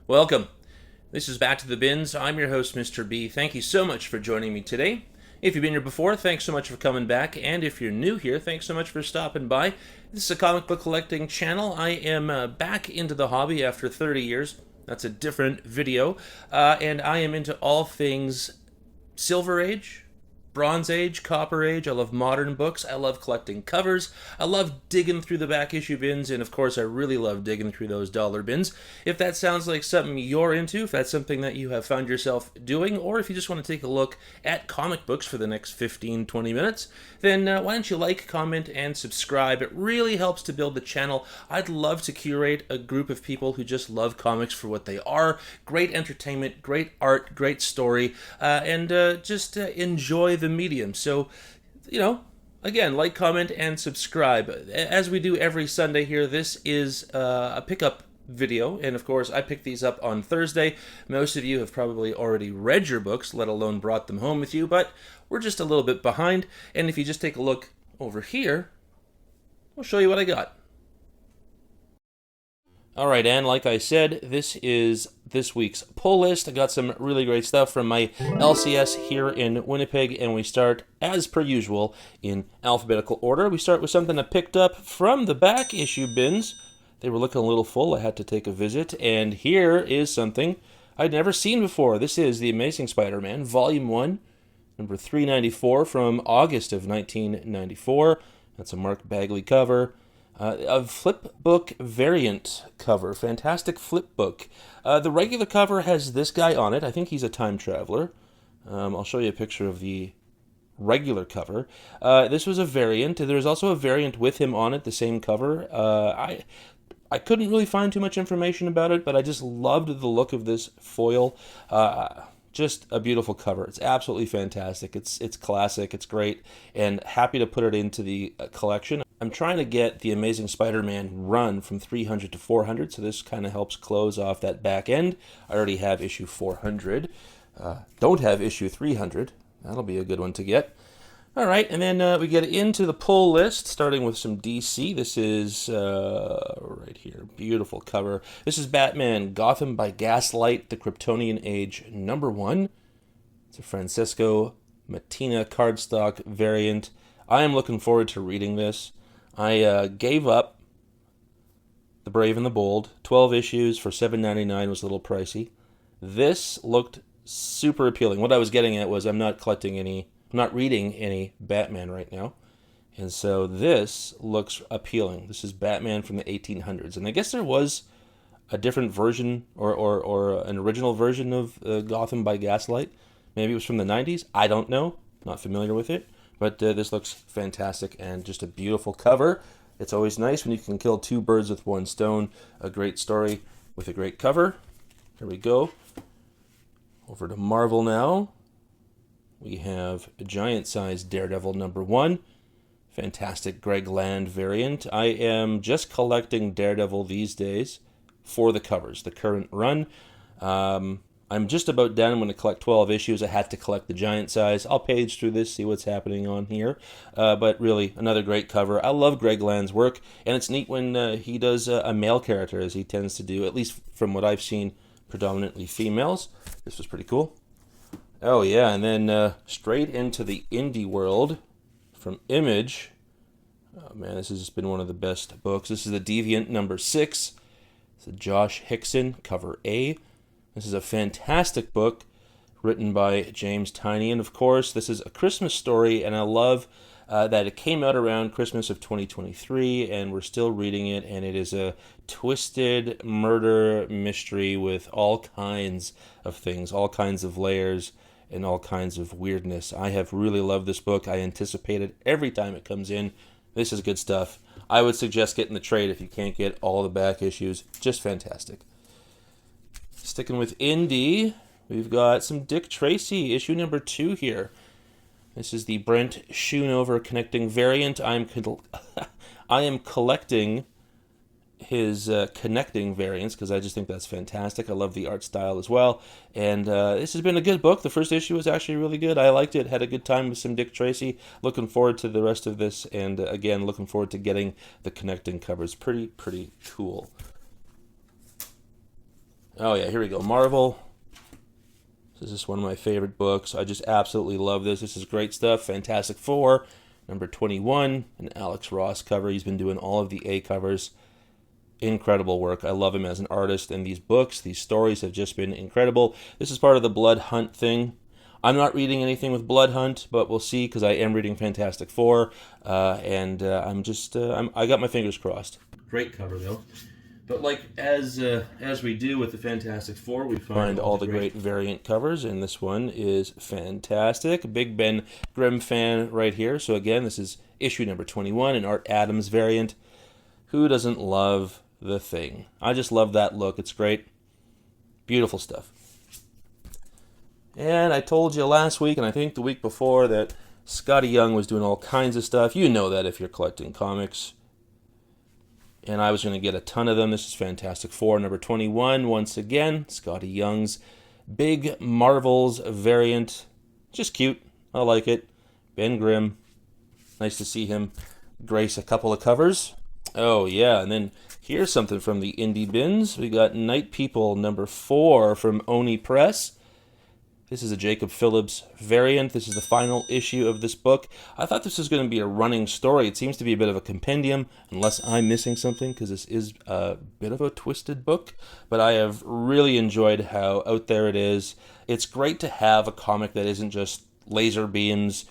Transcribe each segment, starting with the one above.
Welcome. This is Back to the Bins. I'm your host, Mr. B. Thank you so much for joining me today. If you've been here before, thanks so much for coming back. And if you're new here, thanks so much for stopping by. This is a comic book collecting channel. I am back into the hobby after 30 years. That's a different video. And I am into all things Silver Age, Bronze Age, Copper Age. I love modern books. I love collecting covers. I love digging through the back issue bins. And of course, I really love digging through those dollar bins. If that sounds like something you're into, if that's something that you have found yourself doing, or if you just want to take a look at comic books for the next 15, 20 minutes, then why don't you like, comment, and subscribe? It really helps to build the channel. I'd love to curate a group of people who just love comics for what they are. Great entertainment, great art, great story, and just enjoy the medium. So, again, like, comment, and subscribe. As we do every Sunday here, this is a pickup video, and of course I picked these up on Thursday. Most of you have probably already read your books, let alone brought them home with you, but we're just a little bit behind. And if you just take a look over here, I'll show you what I got. All right, and like I said, this is this week's pull list. I got some really great stuff from my LCS here in Winnipeg, and we start, as per usual, in alphabetical order. We start with something I picked up from the back issue bins. They were looking a little full. I had to take a visit, and here is something I'd never seen before. This is The Amazing Spider-Man, Volume 1, number 394 from August of 1994. That's a Mark Bagley cover. A flip book variant cover. Fantastic flip book. The regular cover has this guy on it. I think he's a time traveler. I'll show you a picture of the regular cover. This was a variant. There's also a variant with him on it, the same cover. I couldn't really find too much information about it, but I just loved the look of this foil. Just a beautiful cover. It's absolutely fantastic. It's classic. It's great, and happy to put it into the collection. I'm trying to get the Amazing Spider-Man run from 300 to 400, so this kind of helps close off that back end. I already have issue 400. Don't have issue 300. That'll be a good one to get. All right, and then we get into the pull list, starting with some DC. This is right here, beautiful cover. This is Batman, Gotham by Gaslight, the Kryptonian Age, number 1. It's a Francisco Mattina cardstock variant. I am looking forward to reading this. I gave up The Brave and the Bold. 12 issues for $7.99 was a little pricey. This looked super appealing. What I was getting at was I'm not reading any Batman right now. And so this looks appealing. This is Batman from the 1800s. And I guess there was a different version or an original version of Gotham by Gaslight. Maybe it was from the 90s. I don't know. Not familiar with it. But this looks fantastic and just a beautiful cover. It's always nice when you can kill two birds with one stone. A great story with a great cover. Here we go. Over to Marvel now. We have a giant-sized Daredevil number 1. Fantastic Greg Land variant. I am just collecting Daredevil these days for the covers, the current run. I'm just about done. I'm going to collect 12 issues. I had to collect the giant size. I'll page through this, see what's happening on here. But really, another great cover. I love Greg Land's work, and it's neat when he does a male character, as he tends to do, at least from what I've seen, predominantly females. This was pretty cool. Oh, yeah, and then straight into the indie world from Image. Oh, man, this has just been one of the best books. This is The Deviant number 6. It's a Josh Hickson, cover A. This is a fantastic book written by James Tynion, and of course, this is a Christmas story, and I love that it came out around Christmas of 2023, and we're still reading it, and it is a twisted murder mystery with all kinds of things, all kinds of layers, and all kinds of weirdness. I have really loved this book. I anticipate it every time it comes in. This is good stuff. I would suggest getting the trade if you can't get all the back issues. Just fantastic. Sticking with indie, we've got some Dick Tracy, issue number 2 here. This is the Brent Schoonover connecting variant. I am collecting his connecting variants because I just think that's fantastic. I love the art style as well. And this has been a good book. The first issue was actually really good. I liked it. Had a good time with some Dick Tracy. Looking forward to the rest of this. And again, looking forward to getting the connecting covers. Pretty cool. Oh yeah, here we go. Marvel. This is one of my favorite books. I just absolutely love this. This is great stuff. Fantastic Four, number 21, an Alex Ross cover. He's been doing all of the A covers. Incredible work. I love him as an artist, and these books, these stories have just been incredible. This is part of the Blood Hunt thing. I'm not reading anything with Blood Hunt, but we'll see because I am reading Fantastic Four, and I got my fingers crossed. Great cover though. But like as we do with the Fantastic Four, we find all the great variant covers, and this one is fantastic. Big Ben Grimm fan right here. So again, this is issue number 21, an Art Adams variant. Who doesn't love the Thing? I just love that look. It's great. Beautiful stuff. And I told you last week, and I think the week before, that Scotty Young was doing all kinds of stuff. You know that if you're collecting comics. And I was going to get a ton of them. This is Fantastic Four, number 21. Once again, Scotty Young's Big Marvels variant. Just cute. I like it. Ben Grimm. Nice to see him grace a couple of covers. Oh, yeah. And then here's something from the indie bins. We got Night People, number 4 from Oni Press. This is a Jacob Phillips variant. This is the final issue of this book. I thought this was going to be a running story. It seems to be a bit of a compendium, unless I'm missing something, because this is a bit of a twisted book. But I have really enjoyed how out there it is. It's great to have a comic that isn't just laser beams,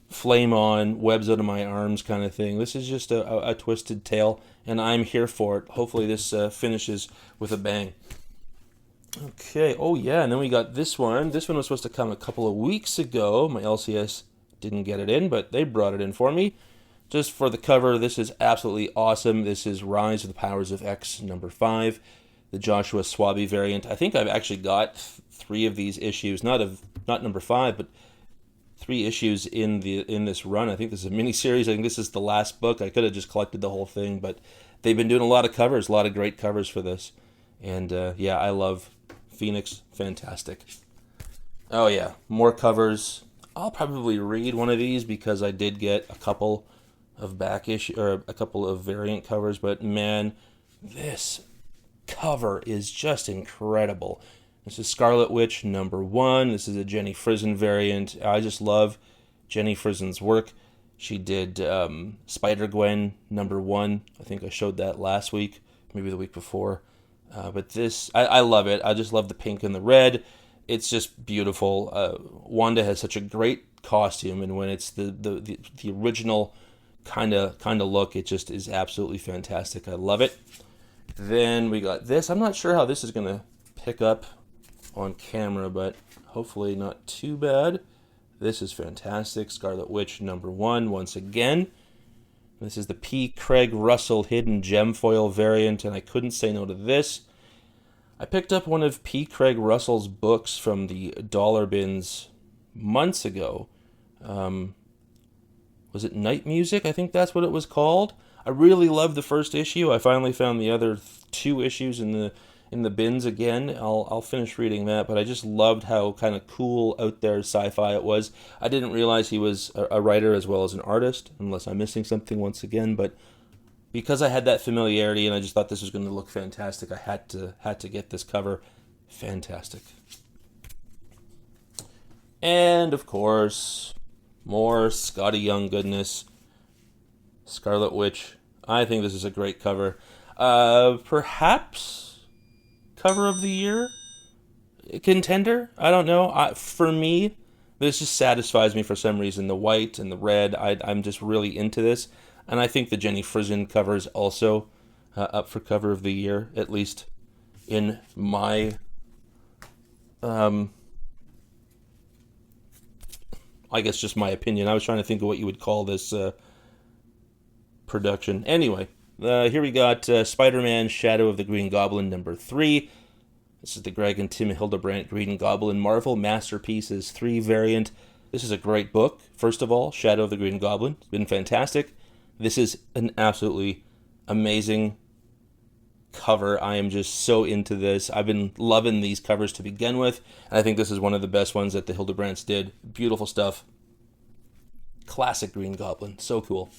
flame on, webs out of my arms kind of thing. This is just a twisted tale, and I'm here for it. Hopefully this finishes with a bang. Okay, oh yeah, and then we got this one. This one was supposed to come a couple of weeks ago. My LCS didn't get it in, but they brought it in for me. Just for the cover, this is absolutely awesome. This is Rise of the Powers of X, number 5, the Joshua Swaby variant. I think I've actually got 3 of these issues, not number 5, but 3 issues in this run. I think this is a mini-series. I think this is the last book. I could have just collected the whole thing, but they've been doing a lot of covers, a lot of great covers for this. And yeah, I love Phoenix. Fantastic. Oh yeah, more covers. I'll probably read one of these because I did get a couple of back issue or a couple of variant covers, but man, this cover is just incredible. This is Scarlet Witch number 1. This is a Jenny Frison variant. I just love Jenny Frison's work. She did Spider-Gwen number 1. I think I showed that last week, maybe the week before. But this, I love it. I just love the pink and the red. It's just beautiful. Wanda has such a great costume, and when it's the original kind of look, it just is absolutely fantastic. I love it. Then we got this. I'm not sure how this is gonna pick up on camera, but hopefully not too bad. This is fantastic. Scarlet Witch number 1 once again. This is the P. Craig Russell Hidden Gem Foil variant, and I couldn't say no to this. I picked up one of P. Craig Russell's books from the dollar bins months ago. Was it Night Music? I think that's what it was called. I really loved the first issue. I finally found the other 2 issues in the bins again. I'll finish reading that, but I just loved how kind of cool out there sci-fi it was. I didn't realize he was a writer as well as an artist, unless I'm missing something once again, but because I had that familiarity and I just thought this was going to look fantastic, I had to get this cover. Fantastic. And of course, more Scotty Young goodness. Scarlet Witch. I think this is a great cover. Perhaps cover of the year contender. I don't know. For me, this just satisfies me for some reason. The white and the red. I'm just really into this, and I think the Jenny Frison cover is also up for cover of the year, at least in my I guess just my opinion. I was trying to think of what you would call this production. Anyway, here we got Spider-Man Shadow of the Green Goblin number 3. This is the Greg and Tim Hildebrandt Green Goblin Marvel Masterpieces 3 variant. This is a great book. First of all, Shadow of the Green Goblin. It's been fantastic. This is an absolutely amazing cover. I am just so into this. I've been loving these covers to begin with, and I think this is one of the best ones that the Hildebrandts did. Beautiful stuff. Classic Green Goblin. So cool.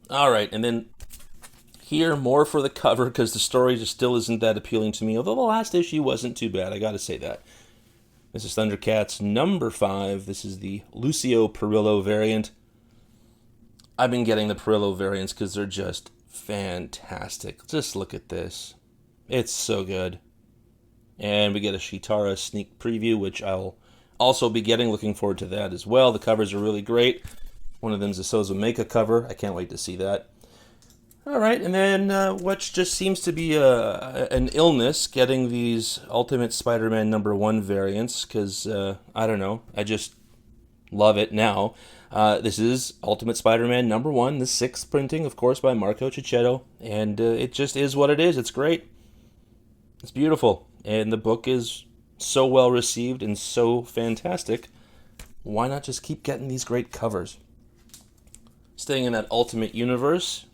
All right, and then Here, more for the cover because the story just still isn't that appealing to me, although the last issue wasn't too bad, I gotta say that. This is Thundercats number 5. This is the Lucio Perillo variant. I've been getting the Perillo variants because they're just fantastic. Just look at this. It's so good. And we get a Shitara sneak preview, which I'll also be getting. Looking forward to that as well. The covers are really great. One of them is a Sozumeka cover. I can't wait to see that. All right, and then what just seems to be an illness, getting these Ultimate Spider-Man #1 variants, because, I don't know, I just love it now. This is Ultimate Spider-Man #1, the 6th printing, of course, by Marco Cicchetto, and it just is what it is. It's great. It's beautiful, and the book is so well received and so fantastic. Why not just keep getting these great covers? Staying in that Ultimate universe,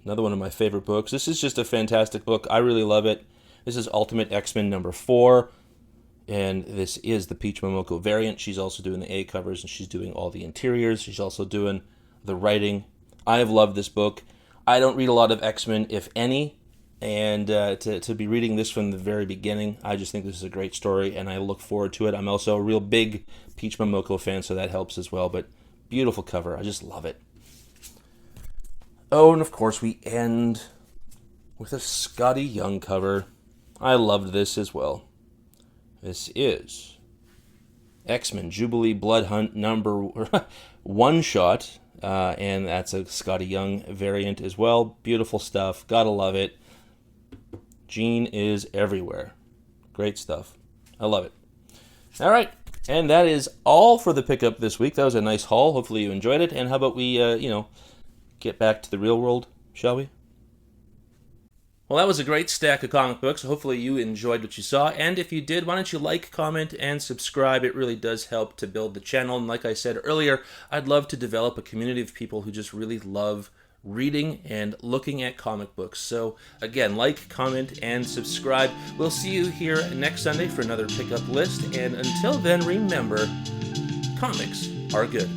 another one of my favorite books. This is just a fantastic book. I really love it. This is Ultimate X-Men #4, and this is the Peach Momoko variant. She's also doing the A covers, and she's doing all the interiors. She's also doing the writing. I have loved this book. I don't read a lot of X-Men, if any, and to be reading this from the very beginning, I just think this is a great story, and I look forward to it. I'm also a real big Peach Momoko fan, so that helps as well, but beautiful cover. I just love it. Oh, and of course we end with a Scotty Young cover. I loved this as well. This is X-Men Jubilee Blood Hunt #1 shot, and that's a Scotty Young variant as well. Beautiful stuff. Gotta love it. Jean is everywhere. Great stuff. I love it. All right, and that is all for the pickup this week. That was a nice haul. Hopefully you enjoyed it. And how about we, get back to the real world, shall we? Well, that was a great stack of comic books. Hopefully you enjoyed what you saw. And if you did, why don't you like, comment, and subscribe? It really does help to build the channel. And like I said earlier, I'd love to develop a community of people who just really love reading and looking at comic books. So again, like, comment, and subscribe. We'll see you here next Sunday for another pickup list. And until then, remember, comics are good.